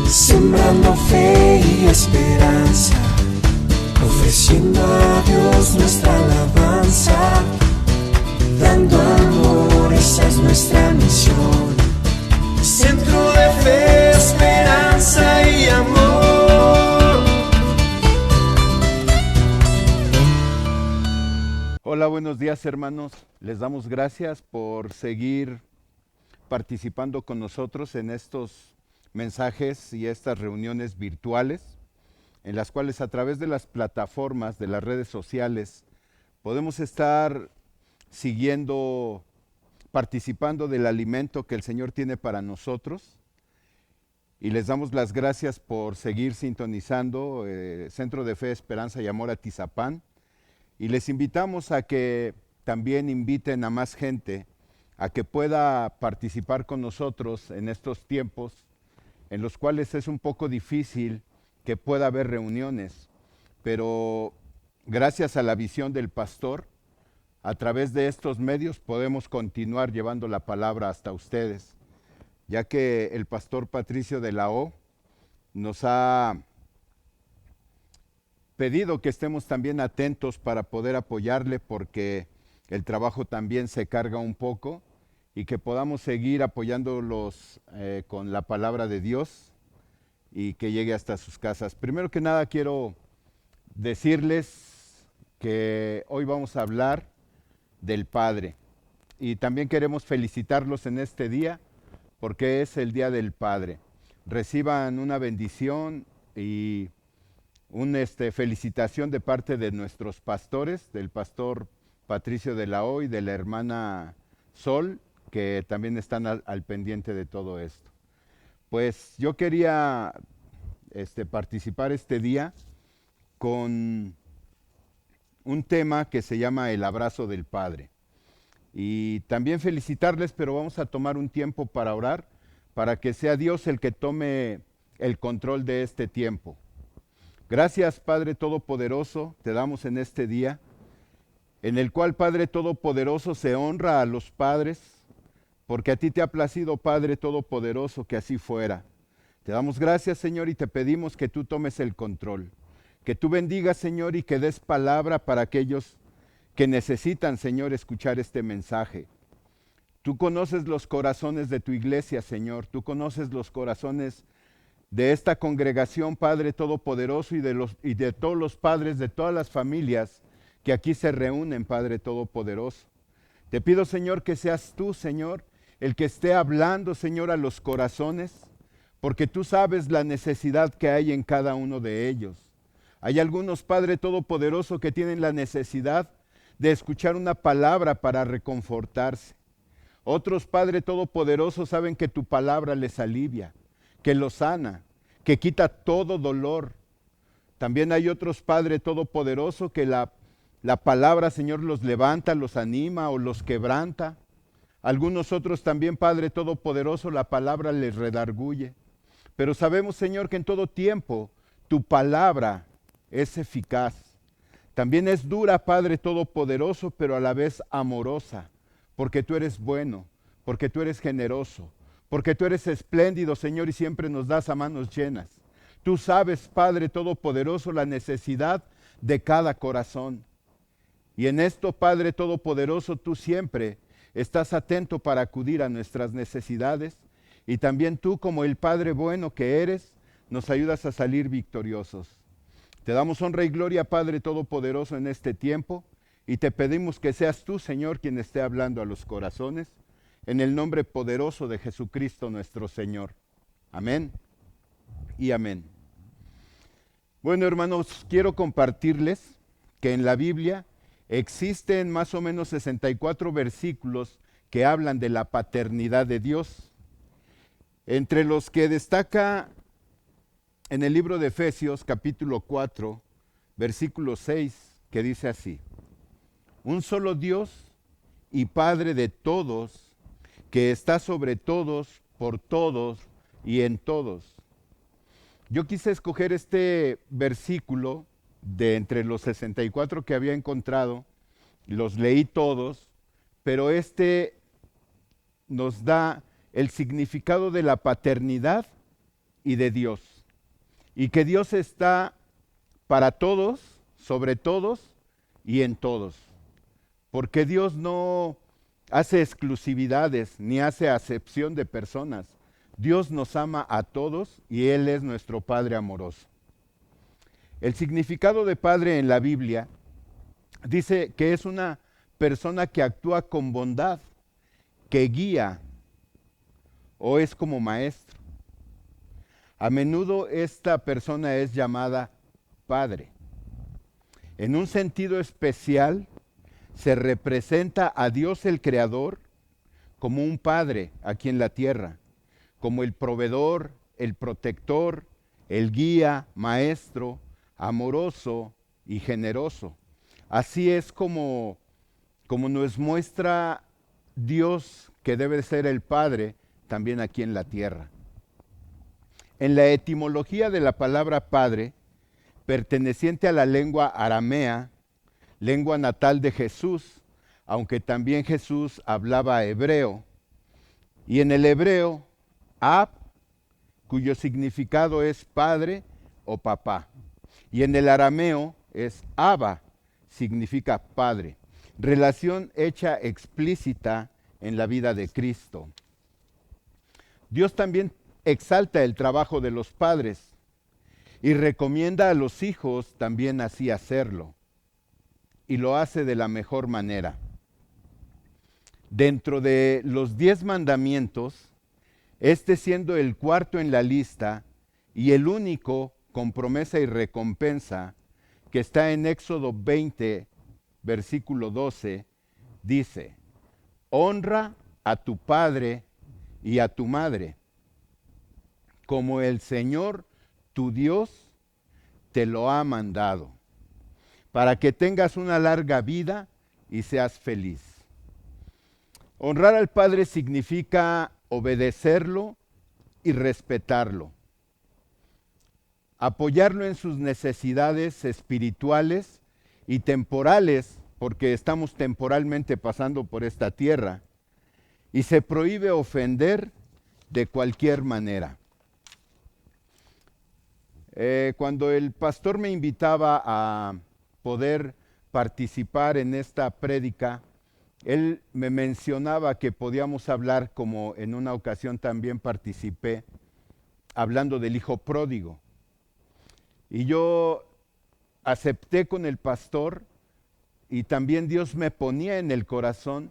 sembrando fe y esperanza, ofreciendo a Dios nuestra alabanza, dando amor, esa es nuestra misión. Centro de fe, esperanza y amor. Hola, buenos días, hermanos. Les damos gracias por seguir participando con nosotros en estos mensajes y estas reuniones virtuales, en las cuales a través de las plataformas, de las redes sociales, podemos estar siguiendo, participando del alimento que el Señor tiene para nosotros. Y les damos las gracias por seguir sintonizando Centro de Fe, Esperanza y Amor Atizapán. Y les invitamos a que también inviten a más gente a que pueda participar con nosotros en estos tiempos en los cuales es un poco difícil que pueda haber reuniones, pero gracias a la visión del pastor, a través de estos medios podemos continuar llevando la palabra hasta ustedes, ya que el pastor Patricio de la O nos ha pedido que estemos también atentos para poder apoyarle, porque el trabajo también se carga un poco, y que podamos seguir apoyándolos con la palabra de Dios y que llegue hasta sus casas. Primero que nada quiero decirles que hoy vamos a hablar del Padre, y también queremos felicitarlos en este día porque es el Día del Padre. Reciban una bendición y una felicitación de parte de nuestros pastores, del pastor Patricio de la O y de la hermana Sol, que también están al pendiente de todo esto. Pues yo quería participar este día con un tema que se llama el abrazo del Padre. Y también felicitarles, pero vamos a tomar un tiempo para orar, para que sea Dios el que tome el control de este tiempo. Gracias, Padre Todopoderoso, te damos en este día, en el cual, Padre Todopoderoso, se honra a los padres, porque a ti te ha placido, Padre Todopoderoso, que así fuera. Te damos gracias, Señor, y te pedimos que tú tomes el control, que tú bendigas, Señor, y que des palabra para aquellos que necesitan, Señor, escuchar este mensaje. Tú conoces los corazones de tu iglesia, Señor, tú conoces los corazones de esta congregación, Padre Todopoderoso, y de todos los padres de todas las familias que aquí se reúnen, Padre Todopoderoso. Te pido, Señor, que seas tú, Señor, el que esté hablando, Señor, a los corazones, porque tú sabes la necesidad que hay en cada uno de ellos. Hay algunos, Padre Todopoderoso, que tienen la necesidad de escuchar una palabra para reconfortarse. Otros, Padre Todopoderoso, saben que tu palabra les alivia, que los sana, que quita todo dolor. También hay otros, Padre Todopoderoso, que la palabra, Señor, los levanta, los anima o los quebranta. Algunos otros también, Padre Todopoderoso, la palabra les redarguye. Pero sabemos, Señor, que en todo tiempo tu palabra es eficaz. También es dura, Padre Todopoderoso, pero a la vez amorosa, porque tú eres bueno, porque tú eres generoso, porque tú eres espléndido, Señor, y siempre nos das a manos llenas. Tú sabes, Padre Todopoderoso, la necesidad de cada corazón. Y en esto, Padre Todopoderoso, tú siempre estás atento para acudir a nuestras necesidades, y también tú, como el Padre bueno que eres, nos ayudas a salir victoriosos. Te damos honra y gloria, Padre Todopoderoso, en este tiempo, y te pedimos que seas tú, Señor, quien esté hablando a los corazones, en el nombre poderoso de Jesucristo nuestro Señor. Amén y amén. Bueno, hermanos, quiero compartirles que en la Biblia existen más o menos 64 versículos que hablan de la paternidad de Dios, entre los que destaca en el libro de Efesios capítulo 4, versículo 6, que dice así: un solo Dios y Padre de todos, que está sobre todos, por todos y en todos. Yo quise escoger este versículo de entre los 64 que había encontrado, los leí todos, pero nos da el significado de la paternidad y de Dios. Y que Dios está para todos, sobre todos y en todos. Porque Dios no hace exclusividades ni hace acepción de personas. Dios nos ama a todos y Él es nuestro Padre amoroso. El significado de padre en la Biblia dice que es una persona que actúa con bondad, que guía o es como maestro. A menudo esta persona es llamada padre. En un sentido especial, se representa a Dios el Creador como un padre aquí en la tierra, como el proveedor, el protector, el guía, maestro, amoroso y generoso. Así es como nos muestra Dios que debe ser el Padre también aquí en la tierra. En la etimología de la palabra Padre, perteneciente a la lengua aramea, lengua natal de Jesús, aunque también Jesús hablaba hebreo, y en el hebreo, Ab, cuyo significado es padre o papá, y en el arameo es Abba, significa padre, relación hecha explícita en la vida de Cristo. Dios también exalta el trabajo de los padres y recomienda a los hijos también así hacerlo, y lo hace de la mejor manera. Dentro de los 10 mandamientos, este siendo el cuarto en la lista y el único con promesa y recompensa, que está en Éxodo 20, versículo 12, dice: honra a tu padre y a tu madre, como el Señor tu Dios te lo ha mandado, para que tengas una larga vida y seas feliz. Honrar al Padre significa obedecerlo y respetarlo, apoyarlo en sus necesidades espirituales y temporales, porque estamos temporalmente pasando por esta tierra, y se prohíbe ofender de cualquier manera. Cuando el pastor me invitaba a poder participar en esta prédica, él me mencionaba que podíamos hablar, como en una ocasión también participé, hablando del hijo pródigo. Y yo acepté con el pastor, y también Dios me ponía en el corazón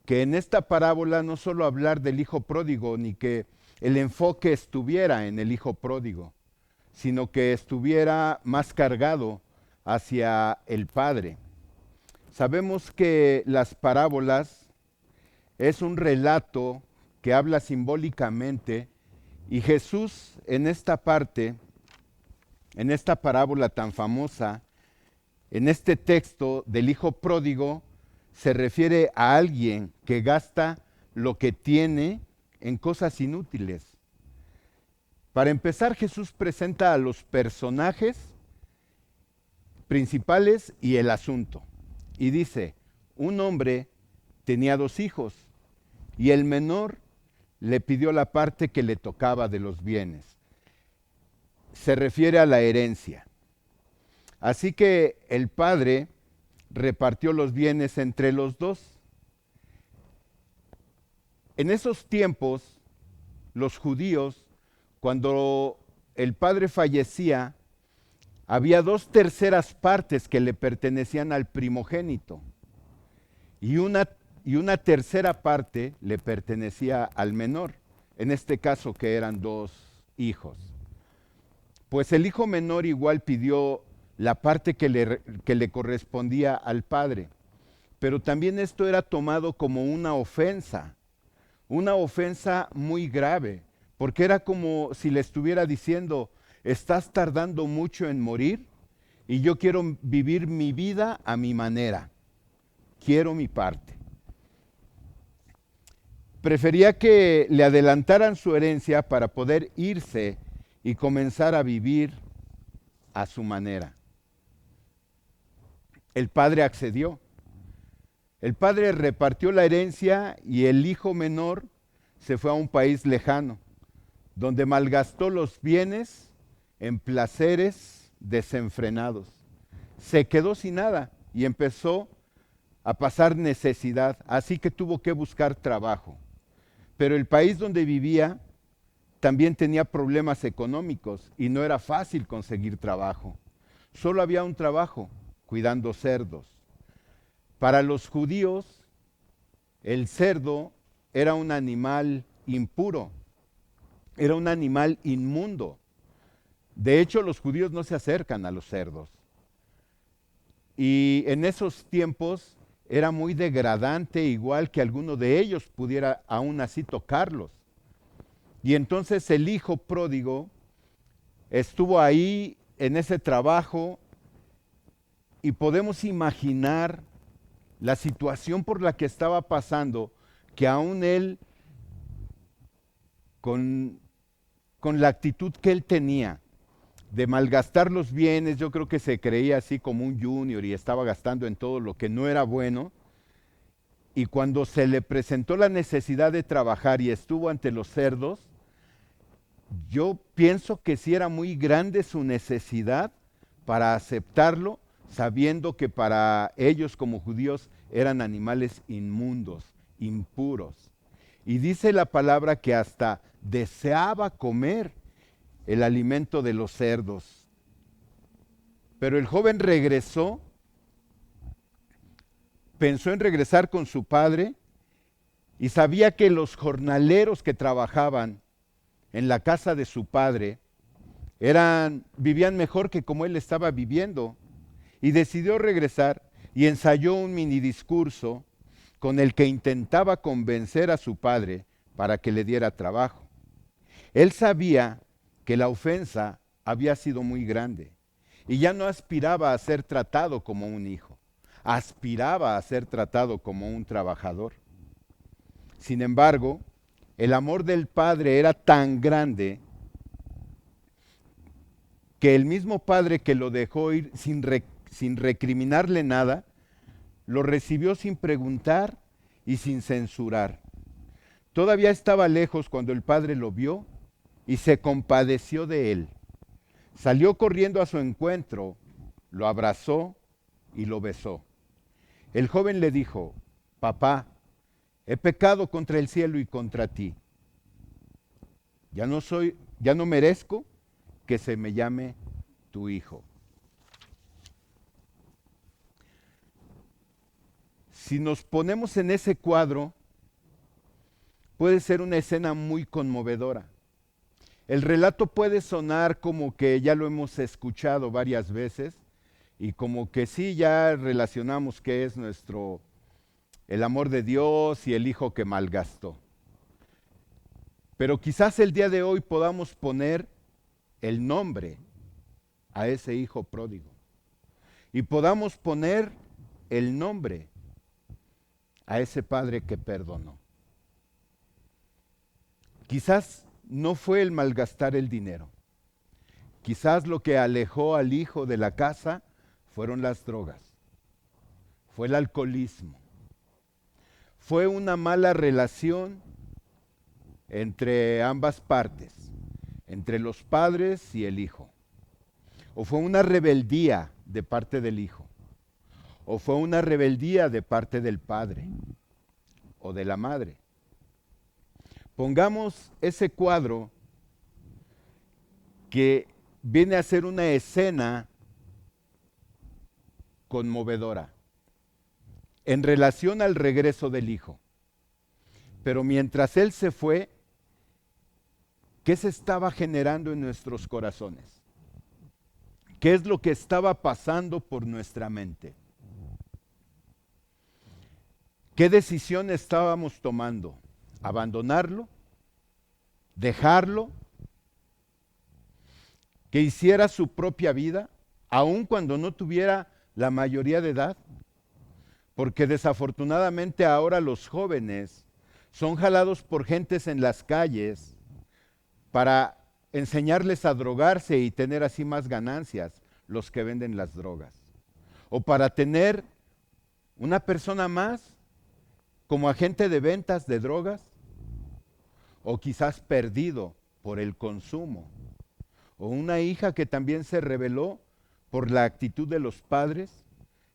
que en esta parábola no solo hablar del hijo pródigo, ni que el enfoque estuviera en el hijo pródigo, sino que estuviera más cargado hacia el Padre. Sabemos que las parábolas es un relato que habla simbólicamente, y Jesús en esta parte, en esta parábola tan famosa, en este texto del hijo pródigo, se refiere a alguien que gasta lo que tiene en cosas inútiles. Para empezar, Jesús presenta a los personajes principales y el asunto. Y dice: un hombre tenía 2 hijos, y el menor le pidió la parte que le tocaba de los bienes. Se refiere a la herencia. Así que el padre repartió los bienes entre los 2. En esos tiempos, los judíos, cuando el padre fallecía, había 2/3 partes que le pertenecían al primogénito, y una 1/3 parte le pertenecía al menor, en este caso que eran 2 hijos. Pues el hijo menor igual pidió la parte que le correspondía al padre, pero también esto era tomado como una ofensa muy grave, porque era como si le estuviera diciendo: estás tardando mucho en morir y yo quiero vivir mi vida a mi manera, quiero mi parte. Prefería que le adelantaran su herencia para poder irse y comenzar a vivir a su manera. El padre accedió. El padre repartió la herencia y el hijo menor se fue a un país lejano, donde malgastó los bienes en placeres desenfrenados. Se quedó sin nada y empezó a pasar necesidad, así que tuvo que buscar trabajo. Pero el país donde vivía también tenía problemas económicos y no era fácil conseguir trabajo. Solo había un trabajo, cuidando cerdos. Para los judíos, el cerdo era un animal impuro, era un animal inmundo. De hecho, los judíos no se acercan a los cerdos. Y en esos tiempos era muy degradante, igual que alguno de ellos pudiera aún así tocarlos. Y entonces el hijo pródigo estuvo ahí en ese trabajo y podemos imaginar la situación por la que estaba pasando, que aún él, con la actitud que él tenía de malgastar los bienes, yo creo que se creía así como un junior y estaba gastando en todo lo que no era bueno. Y cuando se le presentó la necesidad de trabajar y estuvo ante los cerdos, yo pienso que sí era muy grande su necesidad para aceptarlo, sabiendo que para ellos como judíos eran animales inmundos, impuros. Y dice la palabra que hasta deseaba comer el alimento de los cerdos. Pero el joven regresó, pensó en regresar con su padre y sabía que los jornaleros que trabajaban en la casa de su padre vivían mejor que como él estaba viviendo. Y decidió regresar y ensayó un mini discurso con el que intentaba convencer a su padre para que le diera trabajo. Él sabía que la ofensa había sido muy grande y ya no aspiraba a ser tratado como un hijo, aspiraba a ser tratado como un trabajador. Sin embargo, el amor del padre era tan grande que el mismo padre que lo dejó ir sin recriminarle nada, lo recibió sin preguntar y sin censurar. Todavía estaba lejos cuando el padre lo vio y se compadeció de él. Salió corriendo a su encuentro, lo abrazó y lo besó. El joven le dijo: papá, he pecado contra el cielo y contra ti. Ya no merezco que se me llame tu hijo. Si nos ponemos en ese cuadro, puede ser una escena muy conmovedora. El relato puede sonar como que ya lo hemos escuchado varias veces y como que sí, ya relacionamos que es el amor de Dios y el hijo que malgastó. Pero quizás el día de hoy podamos poner el nombre a ese hijo pródigo y podamos poner el nombre a ese padre que perdonó. Quizás no fue el malgastar el dinero. Quizás lo que alejó al hijo de la casa fueron las drogas, fue el alcoholismo, fue una mala relación entre ambas partes, entre los padres y el hijo. O fue una rebeldía de parte del hijo, o fue una rebeldía de parte del padre o de la madre. Pongamos ese cuadro que viene a ser una escena conmovedora en relación al regreso del hijo. Pero mientras él se fue, ¿qué se estaba generando en nuestros corazones? ¿Qué es lo que estaba pasando por nuestra mente? ¿Qué decisión estábamos tomando? ¿Abandonarlo? ¿Dejarlo? ¿Que hiciera su propia vida, aun cuando no tuviera la mayoría de edad? Porque desafortunadamente ahora los jóvenes son jalados por gentes en las calles para enseñarles a drogarse y tener así más ganancias los que venden las drogas. O para tener una persona más como agente de ventas de drogas, o quizás perdido por el consumo, o una hija que también se rebeló por la actitud de los padres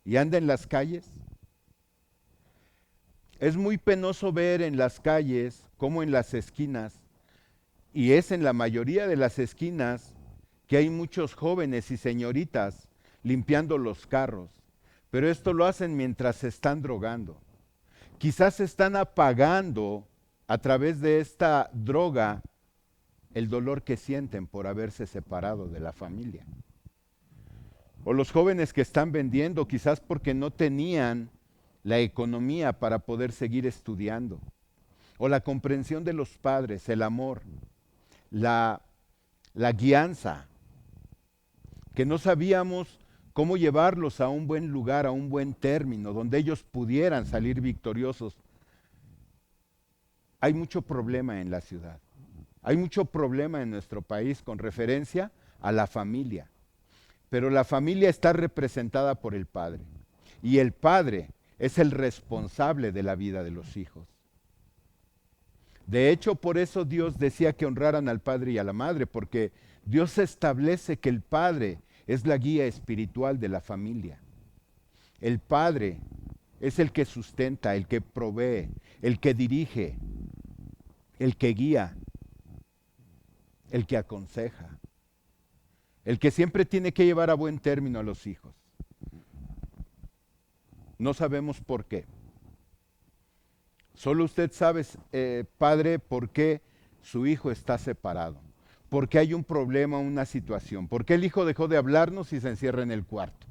y anda en las calles. Es muy penoso ver en las calles, como en las esquinas, y es en la mayoría de las esquinas, que hay muchos jóvenes y señoritas limpiando los carros, pero esto lo hacen mientras se están drogando. Quizás están apagando a través de esta droga el dolor que sienten por haberse separado de la familia. O los jóvenes que están vendiendo, quizás porque no tenían la economía para poder seguir estudiando. O la comprensión de los padres, el amor, la guianza, que no sabíamos cómo llevarlos a un buen lugar, a un buen término, donde ellos pudieran salir victoriosos. Hay mucho problema en la ciudad. Hay mucho problema en nuestro país con referencia a la familia. Pero la familia está representada por el padre. Y el padre es el responsable de la vida de los hijos. De hecho, por eso Dios decía que honraran al padre y a la madre, porque Dios establece que el padre es la guía espiritual de la familia. El padre es el que sustenta, el que provee, el que dirige, el que guía, el que aconseja, el que siempre tiene que llevar a buen término a los hijos. No sabemos por qué. Solo usted sabe, padre, por qué su hijo está separado, por qué hay un problema, una situación, por qué el hijo dejó de hablarnos y se encierra en el cuarto,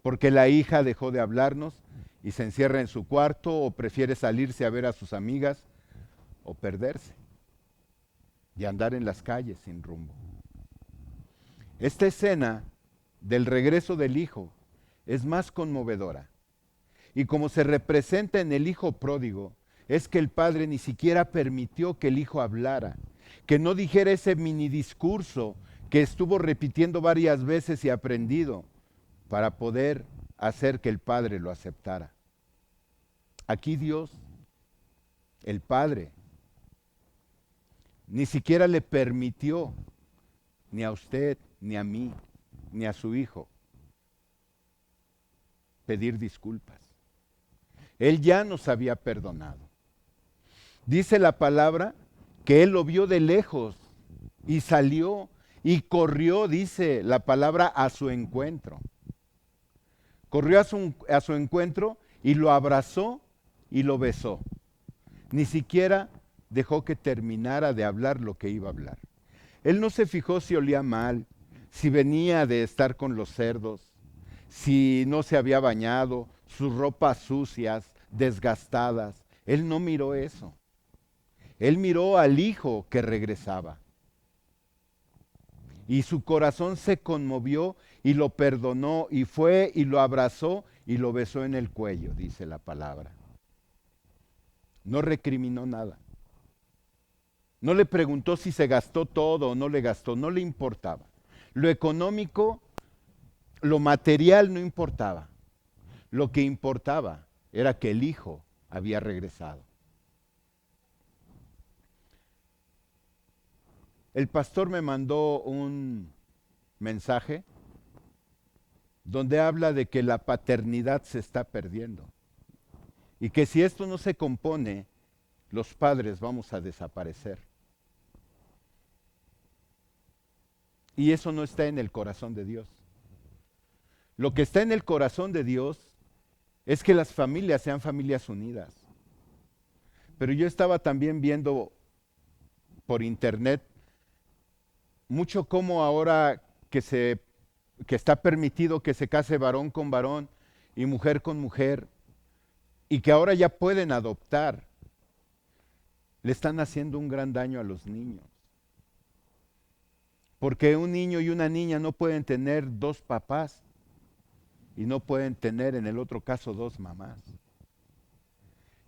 por qué la hija dejó de hablarnos y se encierra en su cuarto o prefiere salirse a ver a sus amigas o perderse y andar en las calles sin rumbo. Esta escena del regreso del hijo es más conmovedora. Y como se representa en el hijo pródigo, es que el padre ni siquiera permitió que el hijo hablara, que no dijera ese mini discurso que estuvo repitiendo varias veces y aprendido para poder hacer que el padre lo aceptara. Aquí Dios, el padre, ni siquiera le permitió ni a usted, ni a mí, ni a su hijo pedir disculpas. Él ya nos había perdonado. Dice la palabra que él lo vio de lejos y salió y corrió, dice la palabra, a su encuentro. Corrió a su encuentro y lo abrazó y lo besó. Ni siquiera dejó que terminara de hablar lo que iba a hablar. Él no se fijó si olía mal, si venía de estar con los cerdos, si no se había bañado, sus ropas sucias, desgastadas. Él no miró eso. Él miró al hijo que regresaba. Y su corazón se conmovió y lo perdonó y fue y lo abrazó y lo besó en el cuello, dice la palabra. No recriminó nada. No le preguntó si se gastó todo o no le gastó, no le importaba. Lo económico, lo material no importaba. Lo que importaba era que el hijo había regresado. El pastor me mandó un mensaje donde habla de que la paternidad se está perdiendo y que si esto no se compone, los padres vamos a desaparecer. Y eso no está en el corazón de Dios. Lo que está en el corazón de Dios es que las familias sean familias unidas. Pero yo estaba también viendo por internet mucho cómo ahora que está permitido que se case varón con varón y mujer con mujer, y que ahora ya pueden adoptar, le están haciendo un gran daño a los niños. Porque un niño y una niña no pueden tener dos papás y no pueden tener en el otro caso dos mamás.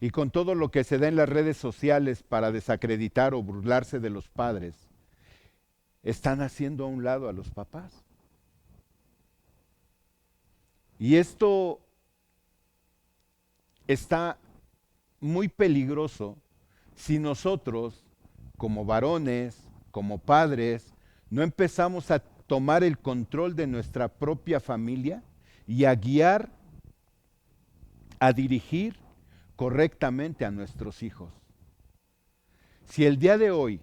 Y con todo lo que se da en las redes sociales para desacreditar o burlarse de los padres, están haciendo a un lado a los papás. Y esto está muy peligroso si nosotros, como varones, como padres, no empezamos a tomar el control de nuestra propia familia y a guiar, a dirigir correctamente a nuestros hijos. Si el día de hoy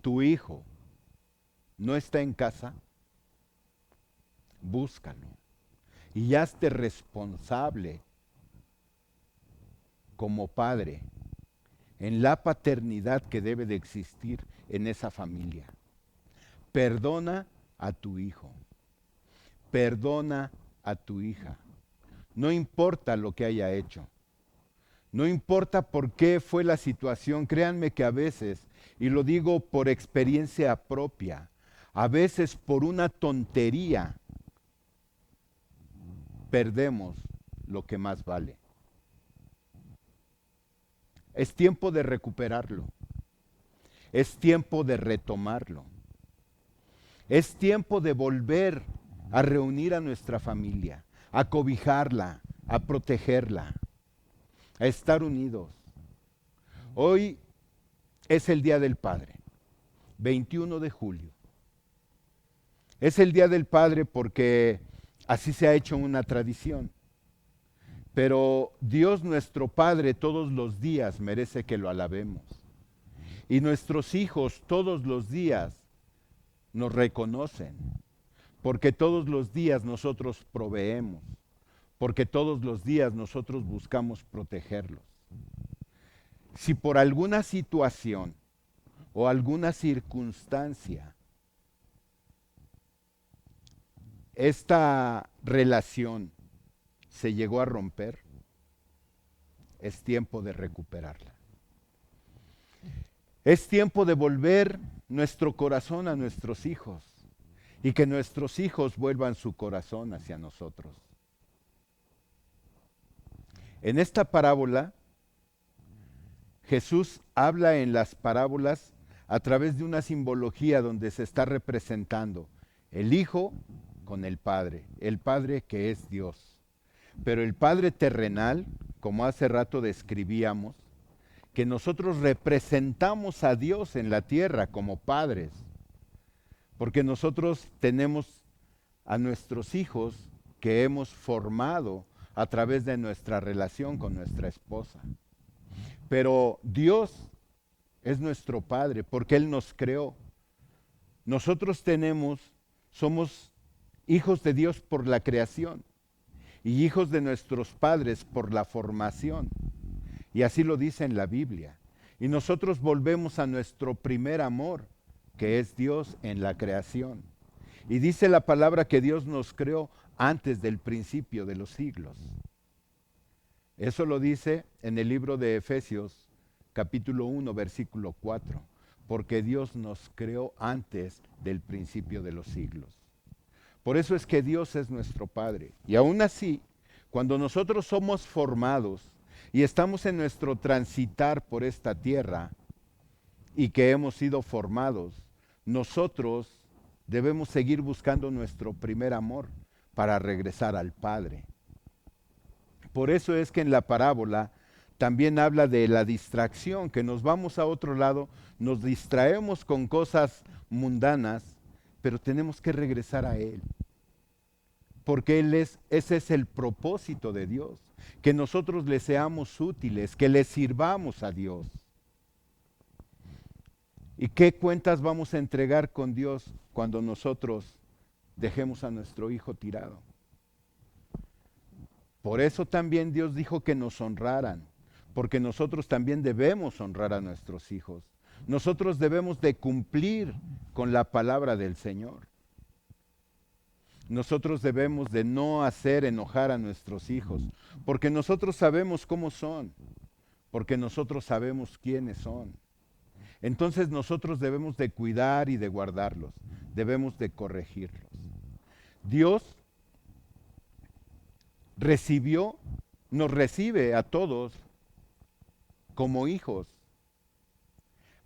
tu hijo no está en casa, búscalo y hazte responsable como padre en la paternidad que debe de existir en esa familia. Perdona a tu hijo, perdona a tu hija, no importa lo que haya hecho, no importa por qué fue la situación. Créanme que a veces, y lo digo por experiencia propia, a veces por una tontería perdemos lo que más vale. Es tiempo de recuperarlo. Es tiempo de retomarlo. Es tiempo de volver a reunir a nuestra familia, a cobijarla, a protegerla, a estar unidos. Hoy es el Día del Padre, 21 de julio. Es el Día del Padre porque así se ha hecho una tradición. Pero Dios nuestro Padre todos los días merece que lo alabemos. Y nuestros hijos todos los días nos reconocen. Porque todos los días nosotros proveemos. Porque todos los días nosotros buscamos protegerlos. Si por alguna situación o alguna circunstancia esta relación se llegó a romper, es tiempo de recuperarla. Es tiempo de volver nuestro corazón a nuestros hijos y que nuestros hijos vuelvan su corazón hacia nosotros. En esta parábola, Jesús habla en las parábolas a través de una simbología donde se está representando el Hijo con el Padre que es Dios. Pero el Padre terrenal, como hace rato describíamos, que nosotros representamos a Dios en la tierra como padres, porque nosotros tenemos a nuestros hijos que hemos formado a través de nuestra relación con nuestra esposa. Pero Dios es nuestro Padre porque Él nos creó. Nosotros somos hijos de Dios por la creación y hijos de nuestros padres por la formación. Y así lo dice en la Biblia. Y nosotros volvemos a nuestro primer amor, que es Dios en la creación. Y dice la palabra que Dios nos creó antes del principio de los siglos. Eso lo dice en el libro de Efesios, capítulo 1, versículo 4. Porque Dios nos creó antes del principio de los siglos. Por eso es que Dios es nuestro Padre. Y aún así, cuando nosotros somos formados y estamos en nuestro transitar por esta tierra y que hemos sido formados, nosotros debemos seguir buscando nuestro primer amor para regresar al Padre. Por eso es que en la parábola también habla de la distracción, que nos vamos a otro lado, nos distraemos con cosas mundanas, pero tenemos que regresar a Él. Porque ese es el propósito de Dios, que nosotros le seamos útiles, que le sirvamos a Dios. ¿Y qué cuentas vamos a entregar con Dios cuando nosotros dejemos a nuestro hijo tirado? Por eso también Dios dijo que nos honraran, porque nosotros también debemos honrar a nuestros hijos. Nosotros debemos de cumplir con la palabra del Señor. Nosotros debemos de no hacer enojar a nuestros hijos, porque nosotros sabemos cómo son, porque nosotros sabemos quiénes son. Entonces nosotros debemos de cuidar y de guardarlos, debemos de corregirlos. Dios nos recibe a todos como hijos.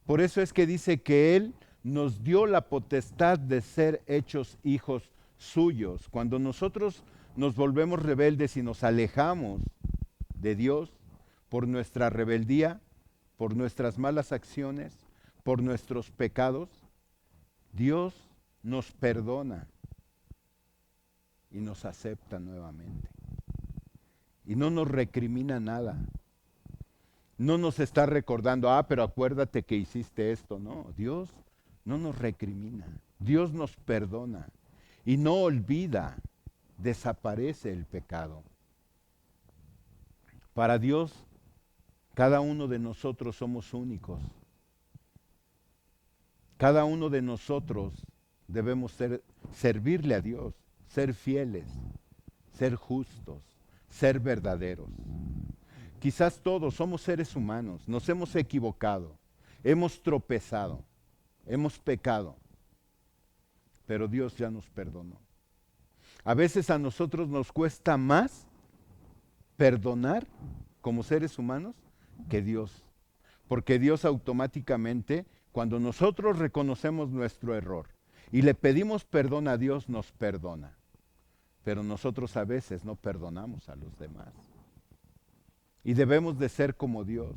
Por eso es que dice que Él nos dio la potestad de ser hechos hijos suyos. Cuando nosotros nos volvemos rebeldes y nos alejamos de Dios por nuestra rebeldía, por nuestras malas acciones, por nuestros pecados, Dios nos perdona y nos acepta nuevamente. Y no nos recrimina nada. No nos está recordando, pero acuérdate que hiciste esto. No, Dios no nos recrimina. Dios nos perdona y no olvida, desaparece el pecado. Para Dios, cada uno de nosotros somos únicos. Cada uno de nosotros debemos servirle a Dios, ser fieles, ser justos, ser verdaderos. Quizás todos somos seres humanos, nos hemos equivocado, hemos tropezado, hemos pecado, pero Dios ya nos perdonó. A veces a nosotros nos cuesta más perdonar como seres humanos que Dios, porque Dios automáticamente, cuando nosotros reconocemos nuestro error y le pedimos perdón a Dios, nos perdona. Pero nosotros a veces no perdonamos a los demás. Y debemos de ser como Dios.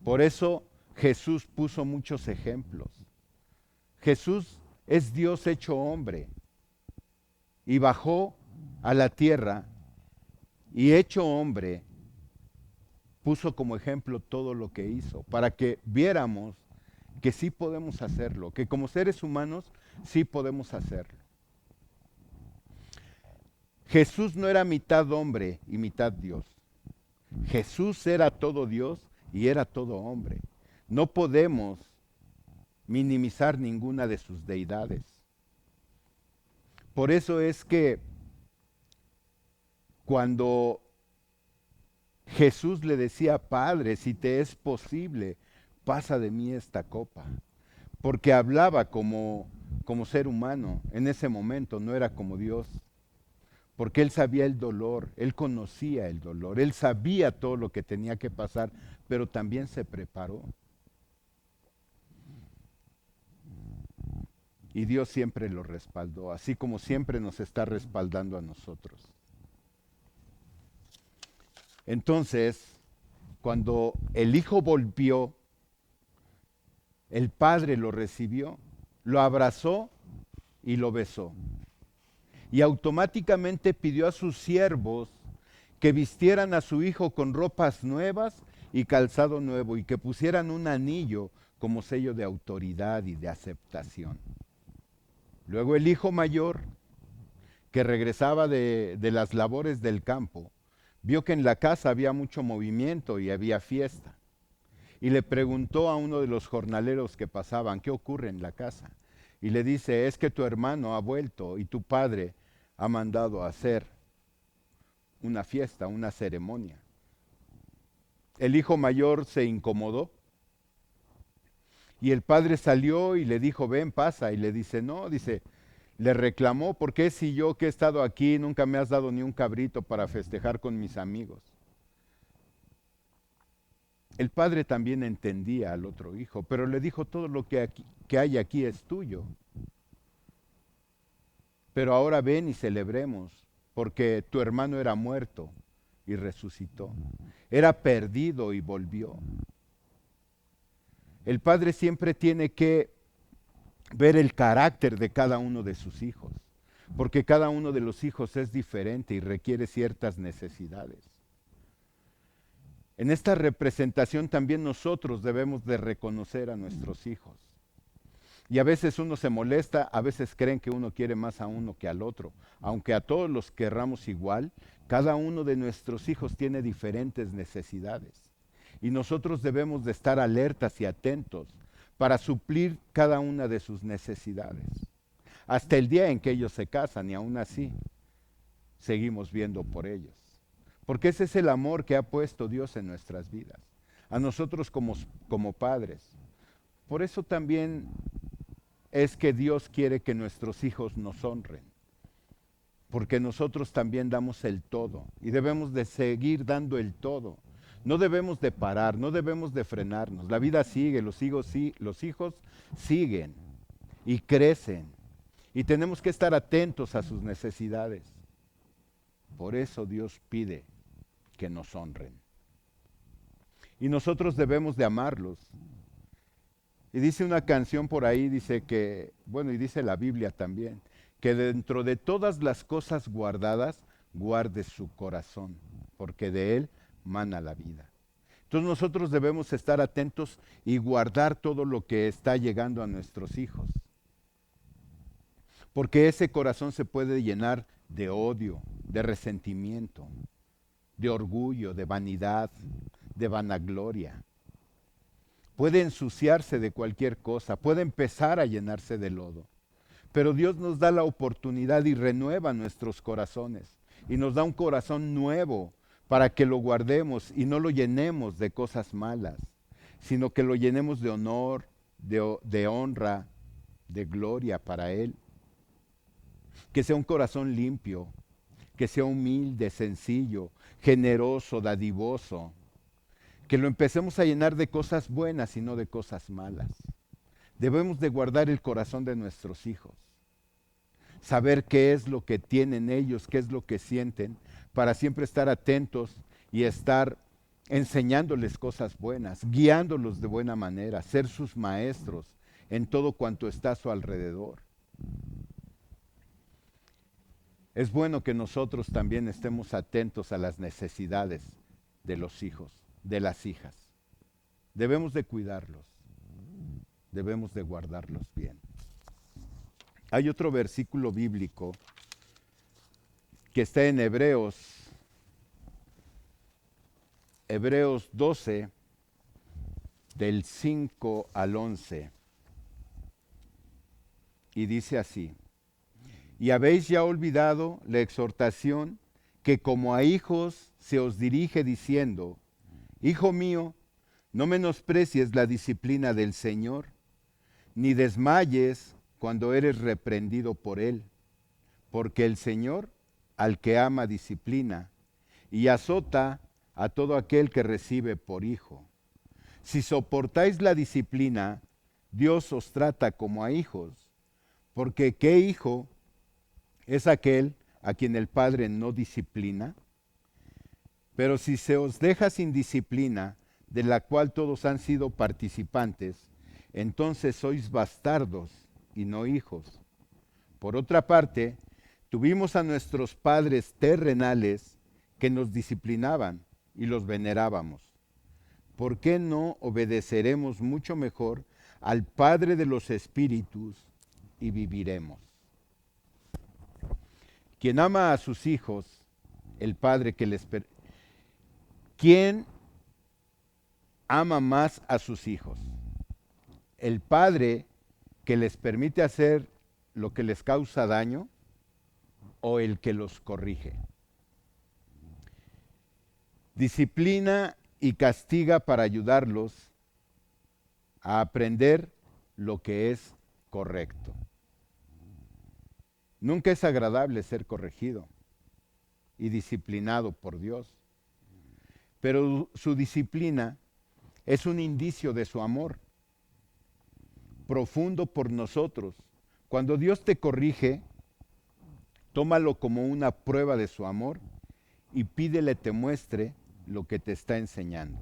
Por eso Jesús puso muchos ejemplos. Jesús es Dios hecho hombre y bajó a la tierra y hecho hombre puso como ejemplo todo lo que hizo para que viéramos que sí podemos hacerlo, que como seres humanos sí podemos hacerlo. Jesús no era mitad hombre y mitad Dios. Jesús era todo Dios y era todo hombre. No podemos minimizar ninguna de sus deidades. Por eso es que cuando Jesús le decía, Padre, si te es posible, pasa de mí esta copa. Porque hablaba como ser humano en ese momento, no era como Dios. Porque él sabía el dolor, él conocía el dolor, él sabía todo lo que tenía que pasar, pero también se preparó. Y Dios siempre lo respaldó, así como siempre nos está respaldando a nosotros. Entonces, cuando el Hijo volvió, el Padre lo recibió, lo abrazó y lo besó. Y automáticamente pidió a sus siervos que vistieran a su hijo con ropas nuevas y calzado nuevo y que pusieran un anillo como sello de autoridad y de aceptación. Luego el hijo mayor, que regresaba de las labores del campo, vio que en la casa había mucho movimiento y había fiesta. Y le preguntó a uno de los jornaleros que pasaban, ¿qué ocurre en la casa? Y le dice, es que tu hermano ha vuelto y tu padre ha mandado a hacer una fiesta, una ceremonia. El hijo mayor se incomodó y el padre salió y le dijo, ven, pasa. Y le dice, no, dice, le reclamó, ¿por qué si yo que he estado aquí nunca me has dado ni un cabrito para festejar con mis amigos? El padre también entendía al otro hijo, pero le dijo, todo lo que hay aquí es tuyo. Pero ahora ven y celebremos, porque tu hermano era muerto y resucitó. Era perdido y volvió. El padre siempre tiene que ver el carácter de cada uno de sus hijos, porque cada uno de los hijos es diferente y requiere ciertas necesidades. En esta representación también nosotros debemos de reconocer a nuestros hijos. Y a veces uno se molesta, a veces creen que uno quiere más a uno que al otro. Aunque a todos los querramos igual, cada uno de nuestros hijos tiene diferentes necesidades. Y nosotros debemos de estar alertas y atentos para suplir cada una de sus necesidades. Hasta el día en que ellos se casan y aún así seguimos viendo por ellos. Porque ese es el amor que ha puesto Dios en nuestras vidas, a nosotros como padres. Por eso también es que Dios quiere que nuestros hijos nos honren, porque nosotros también damos el todo y debemos de seguir dando el todo. No debemos de parar, no debemos de frenarnos. La vida sigue, los hijos siguen y crecen y tenemos que estar atentos a sus necesidades. Por eso Dios pide que nos honren. Y nosotros debemos de amarlos. Y dice una canción por ahí, dice que, bueno, y dice la Biblia también, que dentro de todas las cosas guardadas, guarde su corazón, porque de él mana la vida. Entonces nosotros debemos estar atentos y guardar todo lo que está llegando a nuestros hijos. Porque ese corazón se puede llenar de odio, de resentimiento, de orgullo, de vanidad, de vanagloria. Puede ensuciarse de cualquier cosa, puede empezar a llenarse de lodo. Pero Dios nos da la oportunidad y renueva nuestros corazones. Y nos da un corazón nuevo para que lo guardemos y no lo llenemos de cosas malas, sino que lo llenemos de honor, de honra, de gloria para Él. Que sea un corazón limpio, que sea humilde, sencillo, generoso, dadivoso. Que lo empecemos a llenar de cosas buenas y no de cosas malas. Debemos de guardar el corazón de nuestros hijos. Saber qué es lo que tienen ellos, qué es lo que sienten, para siempre estar atentos y estar enseñándoles cosas buenas, guiándolos de buena manera, ser sus maestros en todo cuanto está a su alrededor. Es bueno que nosotros también estemos atentos a las necesidades de los hijos, de las hijas. Debemos de cuidarlos, debemos de guardarlos bien. Hay otro versículo bíblico que está en Hebreos 12, del 5 al 11, y dice así: y habéis ya olvidado la exhortación que como a hijos se os dirige diciendo: Hijo mío, no menosprecies la disciplina del Señor, ni desmayes cuando eres reprendido por Él, porque el Señor al que ama disciplina y azota a todo aquel que recibe por hijo. Si soportáis la disciplina, Dios os trata como a hijos, porque ¿qué hijo es aquel a quien el Padre no disciplina? Pero si se os deja sin disciplina, de la cual todos han sido participantes, entonces sois bastardos y no hijos. Por otra parte, tuvimos a nuestros padres terrenales que nos disciplinaban y los venerábamos. ¿Por qué no obedeceremos mucho mejor al Padre de los Espíritus y viviremos? Quien ama a sus hijos, el Padre que les... ¿Quién ama más a sus hijos? ¿El Padre que les permite hacer lo que les causa daño o el que los corrige? Disciplina y castiga para ayudarlos a aprender lo que es correcto. Nunca es agradable ser corregido y disciplinado por Dios, pero su disciplina es un indicio de su amor profundo por nosotros. Cuando Dios te corrige, tómalo como una prueba de su amor y pídele te muestre lo que te está enseñando.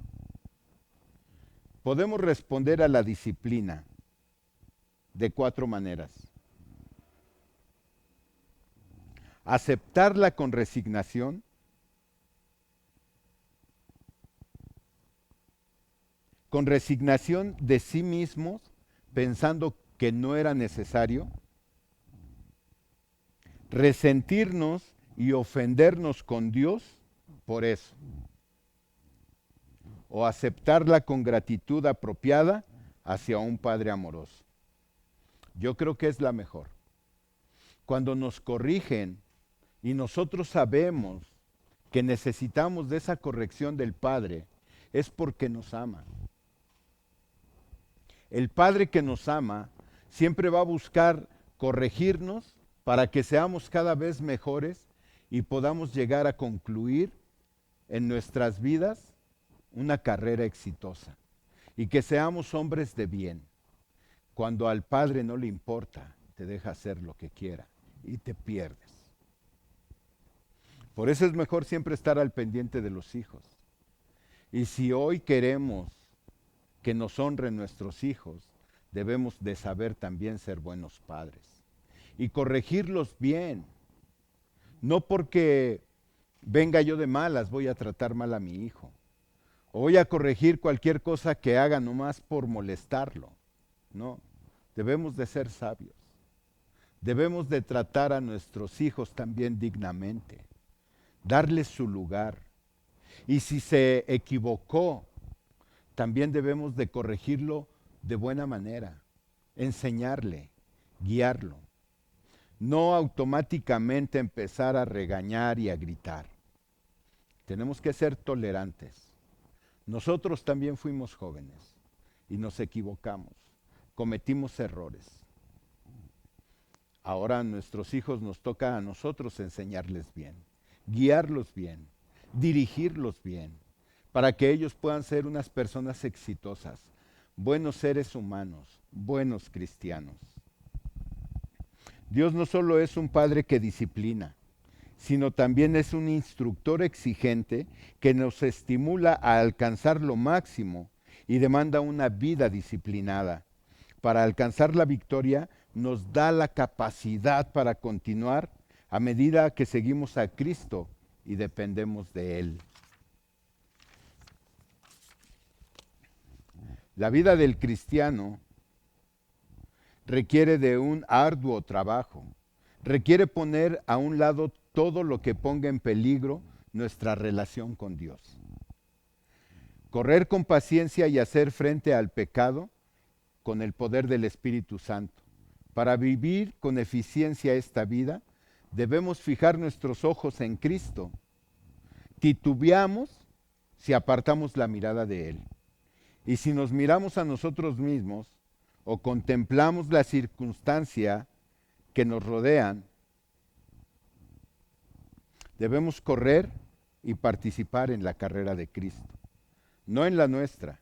Podemos responder a la disciplina de 4 maneras. Aceptarla con resignación, de sí mismos, pensando que no era necesario, resentirnos y ofendernos con Dios por eso, o aceptarla con gratitud apropiada hacia un Padre amoroso. Yo creo que es la mejor. Cuando nos corrigen y nosotros sabemos que necesitamos de esa corrección del Padre, es porque nos ama. El Padre que nos ama siempre va a buscar corregirnos para que seamos cada vez mejores y podamos llegar a concluir en nuestras vidas una carrera exitosa y que seamos hombres de bien. Cuando al Padre no le importa, te deja hacer lo que quiera y te pierdes. Por eso es mejor siempre estar al pendiente de los hijos. Y si hoy queremos que nos honren nuestros hijos, debemos de saber también ser buenos padres y corregirlos bien. No porque venga yo de malas voy a tratar mal a mi hijo, o voy a corregir cualquier cosa que haga nomás por molestarlo. No, debemos de ser sabios. Debemos de tratar a nuestros hijos también dignamente, darles su lugar. Y si se equivocó, también debemos de corregirlo de buena manera, enseñarle, guiarlo. No automáticamente empezar a regañar y a gritar. Tenemos que ser tolerantes. Nosotros también fuimos jóvenes y nos equivocamos, cometimos errores. Ahora a nuestros hijos nos toca a nosotros enseñarles bien, guiarlos bien, dirigirlos bien, para que ellos puedan ser unas personas exitosas, buenos seres humanos, buenos cristianos. Dios no solo es un padre que disciplina, sino también es un instructor exigente que nos estimula a alcanzar lo máximo y demanda una vida disciplinada. Para alcanzar la victoria nos da la capacidad para continuar a medida que seguimos a Cristo y dependemos de Él. La vida del cristiano requiere de un arduo trabajo, requiere poner a un lado todo lo que ponga en peligro nuestra relación con Dios. Correr con paciencia y hacer frente al pecado con el poder del Espíritu Santo. Para vivir con eficiencia esta vida, debemos fijar nuestros ojos en Cristo. Titubeamos si apartamos la mirada de Él. Y si nos miramos a nosotros mismos o contemplamos la circunstancia que nos rodean, debemos correr y participar en la carrera de Cristo, no en la nuestra.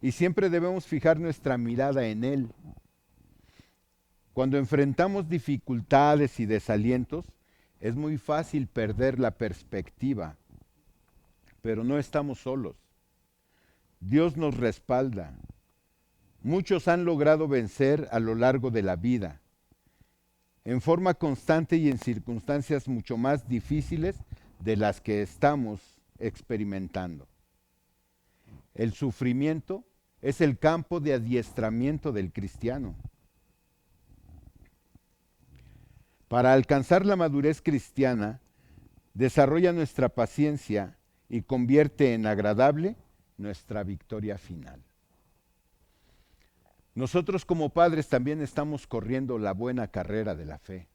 Y siempre debemos fijar nuestra mirada en Él. Cuando enfrentamos dificultades y desalientos, es muy fácil perder la perspectiva, pero no estamos solos. Dios nos respalda. Muchos han logrado vencer a lo largo de la vida, en forma constante y en circunstancias mucho más difíciles de las que estamos experimentando. El sufrimiento es el campo de adiestramiento del cristiano. Para alcanzar la madurez cristiana, desarrolla nuestra paciencia y convierte en agradable nuestra victoria final. Nosotros como padres también estamos corriendo la buena carrera de la fe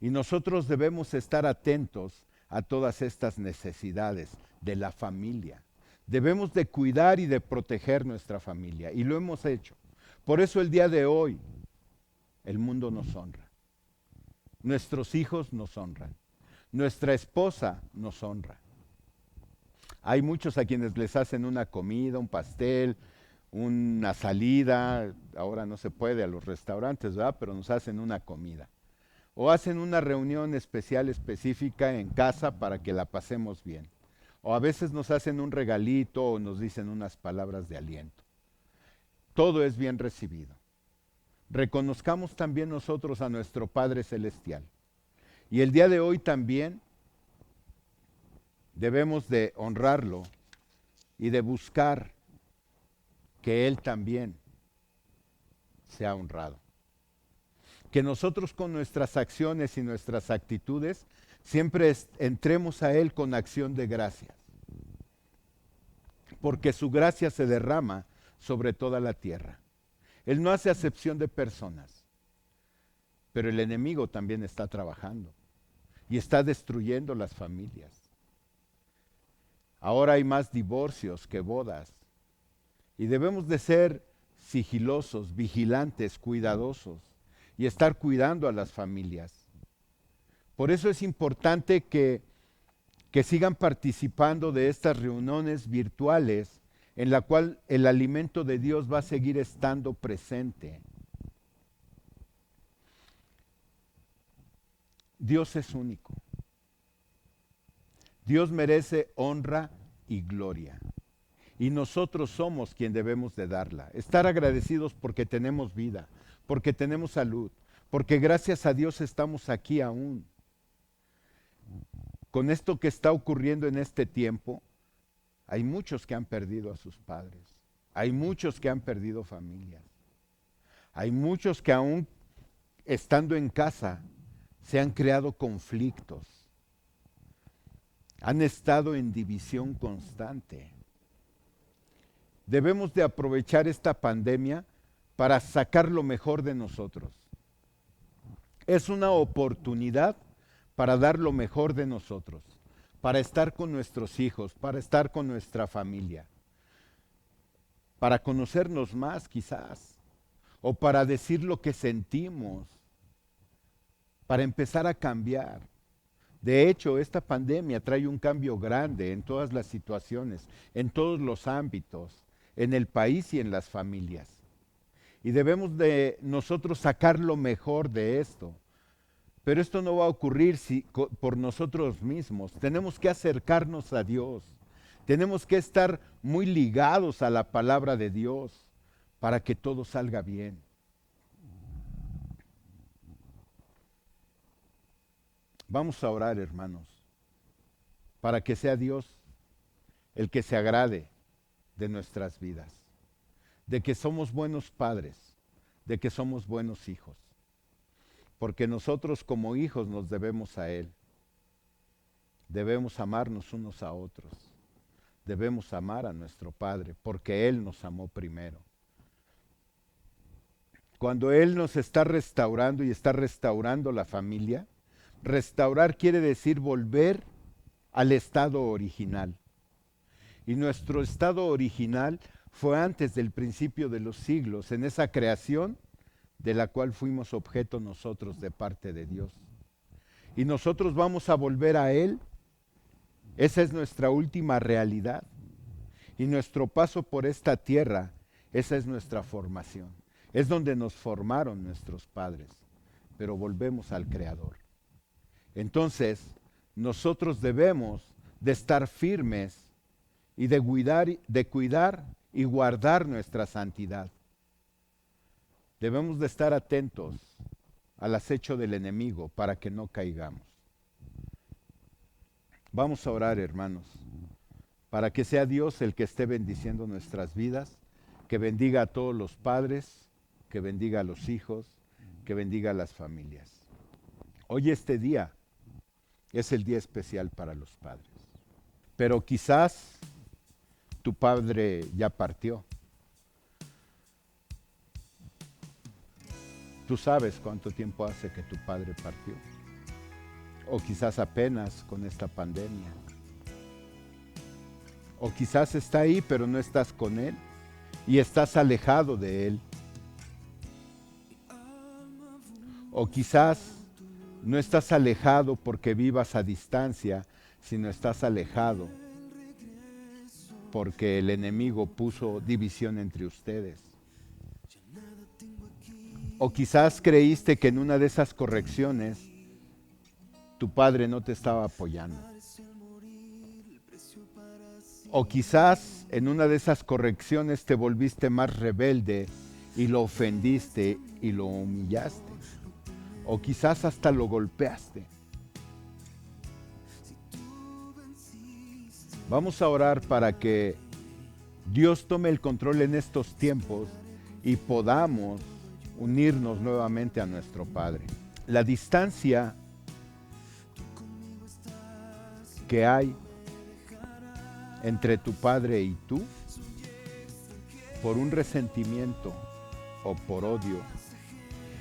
y nosotros debemos estar atentos a todas estas necesidades de la familia. Debemos de cuidar y de proteger nuestra familia y lo hemos hecho. Por eso el día de hoy el mundo nos honra. Nuestros hijos nos honran. Nuestra esposa nos honra. Hay muchos a quienes les hacen una comida, un pastel, una salida, ahora no se puede a los restaurantes, ¿verdad? Pero nos hacen una comida. O hacen una reunión especial, específica en casa para que la pasemos bien. O a veces nos hacen un regalito o nos dicen unas palabras de aliento. Todo es bien recibido. Reconozcamos también nosotros a nuestro Padre Celestial. Y el día de hoy también debemos de honrarlo y de buscar que Él también sea honrado. Que nosotros con nuestras acciones y nuestras actitudes siempre entremos a Él con acción de gracias. Porque su gracia se derrama sobre toda la tierra. Él no hace acepción de personas, pero el enemigo también está trabajando y está destruyendo las familias. Ahora hay más divorcios que bodas y debemos de ser sigilosos, vigilantes, cuidadosos y estar cuidando a las familias. Por eso es importante que sigan participando de estas reuniones virtuales en la cual el alimento de Dios va a seguir estando presente. Dios es único. Dios merece honra y gloria. y nosotros somos quien debemos de darla. Estar agradecidos porque tenemos vida, porque tenemos salud, porque gracias a Dios estamos aquí aún. Con esto que está ocurriendo en este tiempo, hay muchos que han perdido a sus padres, hay muchos que han perdido familias, hay muchos que aún estando en casa se han creado conflictos, han estado en división constante. Debemos de aprovechar esta pandemia para sacar lo mejor de nosotros. Es una oportunidad para dar lo mejor de nosotros, para estar con nuestros hijos, para estar con nuestra familia, para conocernos más quizás, o para decir lo que sentimos, para empezar a cambiar. De hecho, esta pandemia trae un cambio grande en todas las situaciones, en todos los ámbitos, en el país y en las familias. Y debemos de nosotros sacar lo mejor de esto. Pero esto no va a ocurrir por nosotros mismos. Tenemos que acercarnos a Dios. Tenemos que estar muy ligados a la palabra de Dios para que todo salga bien. Vamos a orar, hermanos, para que sea Dios el que se agrade de nuestras vidas, de que somos buenos padres, de que somos buenos hijos, porque nosotros como hijos nos debemos a Él, debemos amarnos unos a otros, debemos amar a nuestro Padre, porque Él nos amó primero. Cuando Él nos está restaurando y está restaurando la familia, restaurar quiere decir volver al estado original. Y nuestro estado original fue antes del principio de los siglos, en esa creación de la cual fuimos objeto nosotros de parte de Dios. Y nosotros vamos a volver a Él. Esa es nuestra última realidad. Y nuestro paso por esta tierra, esa es nuestra formación. Es donde nos formaron nuestros padres, pero volvemos al Creador. Entonces, nosotros debemos de estar firmes y de cuidar y guardar nuestra santidad. Debemos de estar atentos al acecho del enemigo para que no caigamos. Vamos a orar, hermanos, para que sea Dios el que esté bendiciendo nuestras vidas, que bendiga a todos los padres, que bendiga a los hijos, que bendiga a las familias. Hoy este día es el día especial para los padres, pero quizás tu padre ya partió. Tú sabes cuánto tiempo hace que tu padre partió, o quizás apenas con esta pandemia, o quizás está ahí pero no estás con él y estás alejado de él, o quizás no estás alejado porque vivas a distancia, sino estás alejado porque el enemigo puso división entre ustedes. O quizás creíste que en una de esas correcciones tu padre no te estaba apoyando. O quizás en una de esas correcciones te volviste más rebelde y lo ofendiste y lo humillaste. O quizás hasta lo golpeaste. Vamos a orar para que Dios tome el control en estos tiempos y podamos unirnos nuevamente a nuestro Padre. La distancia que hay entre tu padre y tú, por un resentimiento o por odio,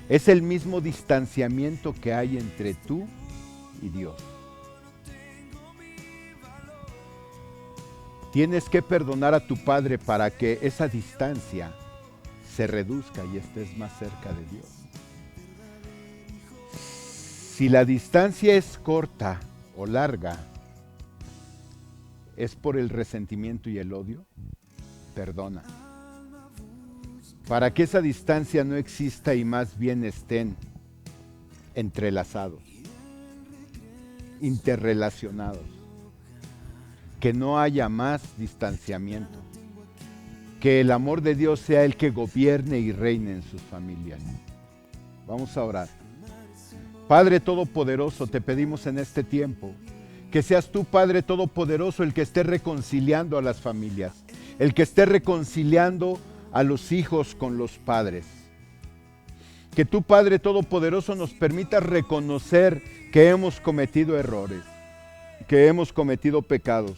es el mismo distanciamiento que hay entre tú y Dios. Tienes que perdonar a tu padre para que esa distancia se reduzca y estés más cerca de Dios. Si la distancia es corta o larga, es por el resentimiento y el odio, perdona. Para que esa distancia no exista y más bien estén entrelazados, interrelacionados, que no haya más distanciamiento. que el amor de Dios sea el que gobierne y reine en sus familias. Vamos a orar. Padre Todopoderoso, te pedimos en este tiempo que seas tú, Padre Todopoderoso, el que esté reconciliando a las familias, el que esté reconciliando a los hijos con los padres. Que tú, Padre Todopoderoso, nos permitas reconocer que hemos cometido errores, que hemos cometido pecados.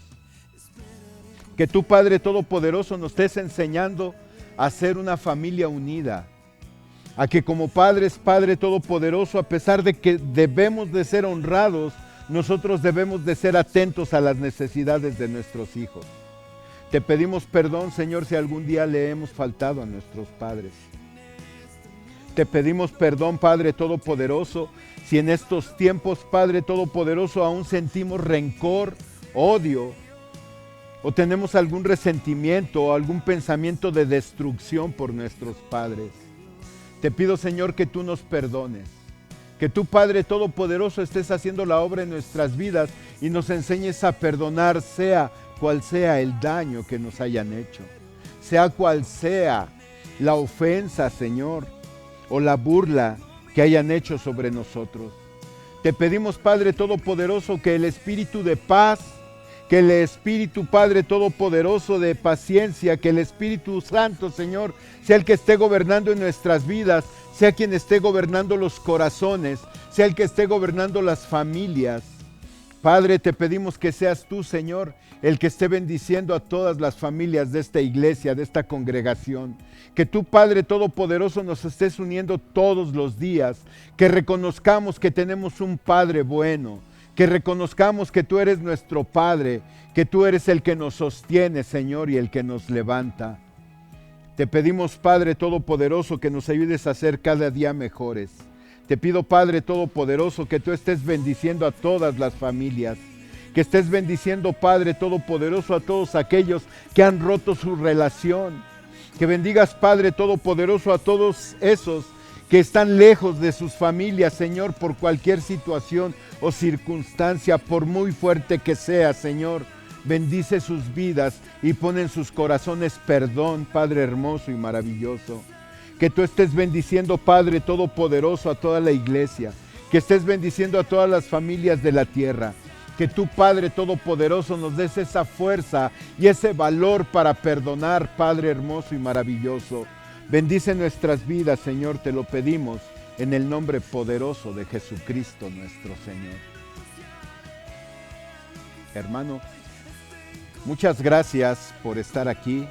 Que tú, Padre Todopoderoso, nos estés enseñando a ser una familia unida, a que como padres, Padre Todopoderoso, a pesar de que debemos de ser honrados, nosotros debemos de ser atentos a las necesidades de nuestros hijos. Te pedimos perdón, Señor, si algún día le hemos faltado a nuestros padres. Te pedimos perdón, Padre Todopoderoso, si en estos tiempos, Padre Todopoderoso, aún sentimos rencor, odio, o tenemos algún resentimiento o algún pensamiento de destrucción por nuestros padres. Te pido, Señor, que tú nos perdones, que tú, Padre Todopoderoso, estés haciendo la obra en nuestras vidas y nos enseñes a perdonar, sea cual sea el daño que nos hayan hecho, sea cual sea la ofensa, Señor, o la burla que hayan hecho sobre nosotros. Te pedimos, Padre Todopoderoso, que el Espíritu de paz, que el Espíritu, Padre Todopoderoso, de paciencia, que el Espíritu Santo, Señor, sea el que esté gobernando en nuestras vidas, sea quien esté gobernando los corazones, sea el que esté gobernando las familias. Padre, te pedimos que seas tú, Señor, el que esté bendiciendo a todas las familias de esta iglesia, de esta congregación. Que tú, Padre Todopoderoso, nos estés uniendo todos los días, que reconozcamos que tenemos un Padre bueno, que reconozcamos que tú eres nuestro Padre, que tú eres el que nos sostiene, Señor, y el que nos levanta. Te pedimos, Padre Todopoderoso, que nos ayudes a ser cada día mejores. Te pido, Padre Todopoderoso, que tú estés bendiciendo a todas las familias, que estés bendiciendo, Padre Todopoderoso, a todos aquellos que han roto su relación, que bendigas, Padre Todopoderoso, a todos esos que están lejos de sus familias, Señor, por cualquier situación o circunstancia, por muy fuerte que sea, Señor. Bendice sus vidas y pon en sus corazones perdón, Padre hermoso y maravilloso. Que tú estés bendiciendo, Padre Todopoderoso, a toda la iglesia, que estés bendiciendo a todas las familias de la tierra. Que tú, Padre Todopoderoso, nos des esa fuerza y ese valor para perdonar, Padre hermoso y maravilloso. Bendice nuestras vidas, Señor, te lo pedimos en el nombre poderoso de Jesucristo nuestro Señor. Hermano, muchas gracias por estar aquí.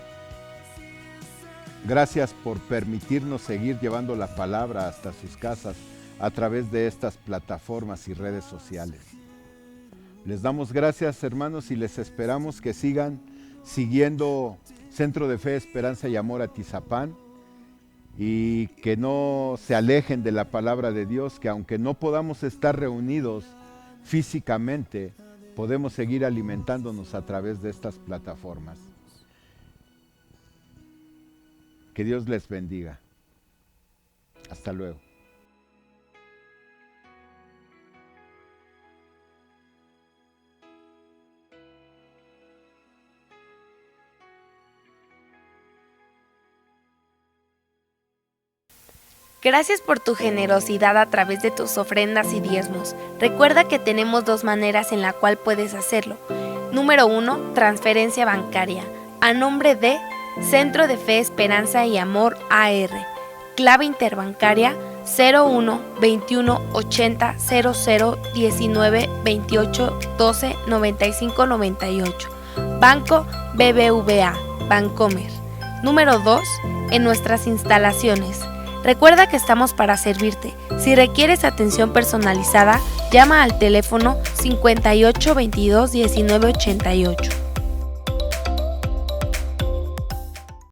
Gracias por permitirnos seguir llevando la palabra hasta sus casas a través de estas plataformas y redes sociales. Les damos gracias, hermanos, y les esperamos que sigan siguiendo Centro de Fe, Esperanza y Amor Atizapán, y que no se alejen de la palabra de Dios, que aunque no podamos estar reunidos físicamente, podemos seguir alimentándonos a través de estas plataformas. Que Dios les bendiga. Hasta luego. Gracias por tu generosidad a través de tus ofrendas y diezmos. Recuerda que tenemos dos maneras en la cual puedes hacerlo. Número 1, transferencia bancaria, a nombre de Centro de Fe, Esperanza y Amor AR. Clave interbancaria 01 21 80 00 19 28 12 95 98. Banco BBVA, Bancomer. Número 2, en nuestras instalaciones. Recuerda que estamos para servirte. Si requieres atención personalizada, llama al teléfono 58 22 19 88.